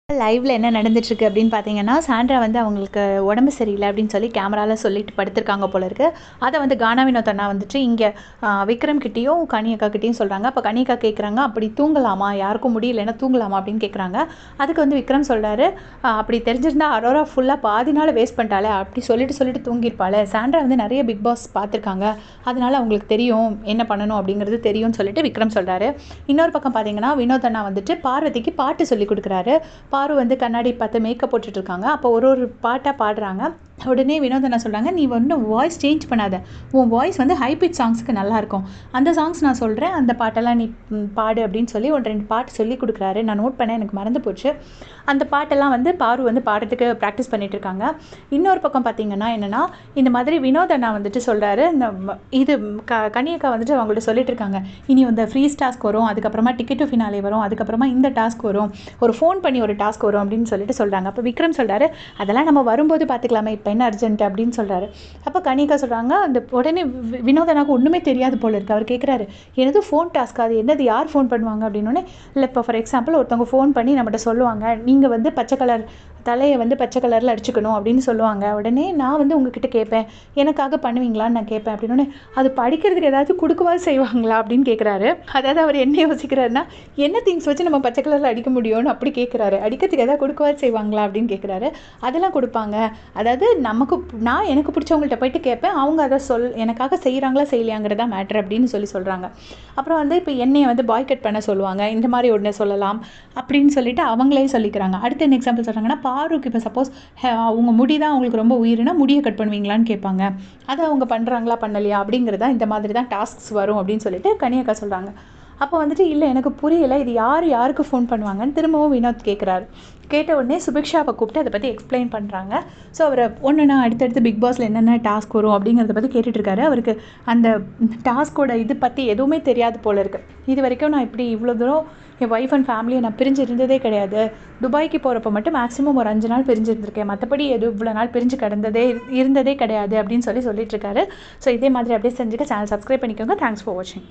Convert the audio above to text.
லைவ்ல என்ன நடந்துட்டுருக்கு அப்படின்னு பார்த்தீங்கன்னா, சாண்ட்ரா வந்து அவங்களுக்கு உடம்பு சரியில்ல அப்படின்னு சொல்லி கேமரால சொல்லிட்டு படுத்திருக்காங்க போல இருக்கு. அத வந்து கானா வினோத் அண்ணா வந்துட்டு இங்க விக்ரம் கிட்டயும், கனி அக்கா கிட்டயும் சொல்றாங்க. அப்ப கனி அக்கா கேட்குறாங்க, "அப்படி தூங்கலாமா? யாருக்கும் முடியலன்னா தூங்கலாமா?" அப்படின்னு கேட்குறாங்க. அதுக்கு வந்து விக்ரம் சொல்றாரு, அப்படி தெரிஞ்சிருந்தா அரோரா ஃபுல்லா பாதி நாள வேஸ்ட் பண்ணிட்டாளே! அப்படி சொல்லிட்டு தூங்கியிருப்பாளே! சாண்ட்ரா வந்து நெறைய பிக் பாஸ் பார்த்துருக்காங்க. அதனால அவங்களுக்கு தெரியும், என்ன பண்ணணும் அப்படிங்கிறது தெரியும்னு சொல்லிட்டு விக்ரம் சொல்றாரு. இன்னொரு பக்கம் பார்த்தீங்கன்னா, வினோத் அண்ணா வந்துட்டு பார்வதிக்கு பாட்டு சொல்லிக் குடுக்குறாரு. பாரு வந்து கண்ணாடி பார்த்து மேக்கப் போட்டுட்ருக்காங்க. அப்போ ஒரு பாட்டா பாடுறாங்க. உடனே வினோத் அண்ணா சொல்றாங்க, "நீ வந்து வாய்ஸ் சேஞ்ச் பண்ணாத. உன் வாய்ஸ் வந்து ஹை பிட்ச் சாங்ஸ்க்கு நல்லாயிருக்கும். அந்த சாங்ஸ் நான் சொல்றேன். அந்த பாட்டெல்லாம் நீ பாடு" அப்படின்னு சொல்லி 2 பாட்டு சொல்லிக் குடுக்குறாரு. நான் நோட் பண்ணேன். எனக்கு மறந்து போச்சு. அந்த பாட்டெல்லாம் வந்து பாரு வந்து பாடுறதுக்கு ப்ராக்டிஸ் பண்ணிட்டு இருக்காங்க. இன்னொரு பக்கம் பார்த்தீங்கன்னா என்னன்னா, இந்த மாதிரி வினோத் அண்ணா வந்துட்டு சொல்றாரு, இந்த இது கனி அக்கா வந்துட்டு அவங்கள்ட்ட சொல்லிட்டு இருக்காங்க. "இனி இந்த ஃப்ரீஸ் டாஸ்க் வரும். அதுக்கப்புறமா டிக்கெட் டு ஃபினாலே வரும். அதுக்கப்புறமா இந்த டாஸ்க் வரும். ஒரு ஃபோன் பண்ணி ஒரு டாஸ்க் வரும்" அப்படின்னு சொல்லிட்டு சொல்றாங்க. அப்போ விக்ரம் சொல்றாரு, "அதெல்லாம் நம்ம வரும்போது பார்த்துக்கலாமே. இப்ப என்ன அர்ஜென்ட்" அப்படின்னு சொல்றாரு. அப்போ கனி அக்கா சொல்றாங்க, அந்த உடனே வினோத் அண்ணாவுக்கு ஒண்ணுமே தெரியாது போல இருக்கு. அவர் கேட்குறாரு, "என்னது ஃபோன் டாஸ்க்கா? அது என்னது? யார் ஃபோன் பண்ணுவாங்க?" அப்படின்னோனே, "இல்ல இப்போ ஃபார் எக்ஸாம்பிள் ஒருத்தவங்க ஃபோன் பண்ணி நம்மட்ட சொல்லுவாங்க. நீங்க வந்து பச்சை கலர் தலைய வந்து பச்சை கலர்ல அடிச்சுக்கணும் அப்படின்னு சொல்லுவாங்க. உடனே நான் வந்து உங்ககிட்ட கேட்பேன். எனக்காக பண்ணுவீங்களான்னு நான் கேட்பேன்" அப்படின்னோனே, "அது படிக்கிறதுக்கு ஏதாச்சும் குடுக்கவாது செய்வாங்களா?" அப்படின்னு கேட்குறாரு. அதாவது அவர் என்ன யோசிக்கிறாருன்னா, என்ன திங்ஸ் வச்சு நம்ம பச்சை கலர்ல அடிக்க முடியும்னு அப்படி கேட்குறாரு. அடிக்கிறதுக்கு ஏதாவது குடுக்கவாது செய்வாங்களா அப்படின்னு கேட்குறாரு. அதெல்லாம் குடுப்பாங்க. அதாவது நான் எனக்கு பிடிச்சவங்கள்ட்ட போயிட்டு கேட்பேன். அவங்க அத எனக்காக செய்றாங்களா செய்யலையாங்கிறது தான் மேட்டர் அப்படின்னு சொல்றாங்க. அப்புறம் வந்து இப்ப என்னைய வந்து பாய் கட் பண்ண சொல்லுவாங்க. இந்த மாரி ஒண்ணு சொல்லலாம் அப்படின்னு சொல்லிட்டு அவங்களே சொல்லிக்கிறாங்க. அடுத்து என்ன எக்ஸாம்பிள் சொல்றாங்கன்னா, பாருக்கு இப்ப சப்போஸ் அவங்க முடி தான் அவங்களுக்கு ரொம்ப உயிர்னா முடிய கட் பண்ணுவீங்களான்னு கேட்பாங்க. அத அவங்க பண்றாங்களா பண்ணலையா அப்படிங்கிறதா இந்த மாதிரி தான் டாஸ்க்ஸ் வரும் அப்படின்னு சொல்லிட்டு கனி அக்கா சொல்றாங்க. அப்போ வந்துட்டு, "இல்ல எனக்கு புரியல. இது யாருக்கு ஃபோன் பண்ணுவாங்கன்னு" திரும்பவும் வினோத் கேட்குறாரு. கேட்ட உடனே சுபிக்ஷாவ கூப்பிட்டு அத பத்தி எக்ஸ்பிளைன் பண்றாங்க. ஸோ அவரு ஒண்ணுன்னா அடுத்தடுத்து பிக் பாஸ்ல என்னென்ன டாஸ்க் வரும் அப்படிங்கிறத பத்தி கேட்டுட்டு இருக்காரு. அவருக்கு அந்த டாஸ்க்கோட இது பத்தி எதுவுமே தெரியாது போல இருக்கு. இதுவரைக்கும் நான் இப்படி இவ்வளோ தூரம் என் ஒய்ஃப் அண்ட் ஃபேமிலிய நான் பிரிஞ்சு இருந்ததே கிடையாது. துபாய்க்கு போறப்ப மட்டும் மேக்ஸிமம் ஒரு 5 நாள் பிரிஞ்சு இருந்திருக்கேன். மத்தபடி இவ்வளோ நாள் பிரிஞ்சு இருந்ததே கிடையாது அப்படின்னு சொல்லிட்டு இருக்காரு. ஸோ இதே மாதிரி அப்படியே செஞ்சுக்க சேனல் சப்ஸ்கிரைப் பண்ணிக்கோங்க. தேங்க்ஸ் ஃபார் வாட்சிங்.